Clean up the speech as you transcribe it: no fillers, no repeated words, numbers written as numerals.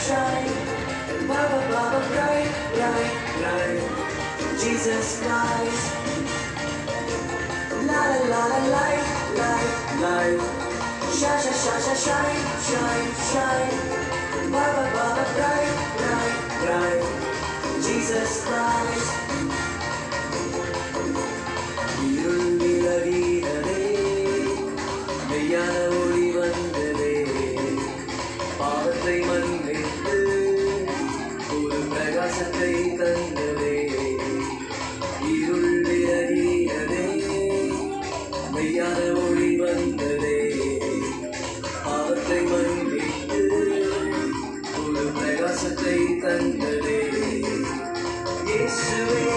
shine. Baba, Baba, bright, bright, bright. Jesus Christ. La la la la, light, light, light. Shine, shine, shine, shine, shine. Baba, Baba, bright, bright, bright. Jesus Christ. இருள் விலகினதே, மெய்யான ஒளி வந்ததே, பாவத்தை மன்னித்து ஒரு பிரகாசத்தை தந்ததே. இருள் விலகினதே, மெய்யான ஒளி வந்ததே, பாவத்தை மன்னித்து ஒரு பிரகாசத்தை தந்ததே. இயேசுவே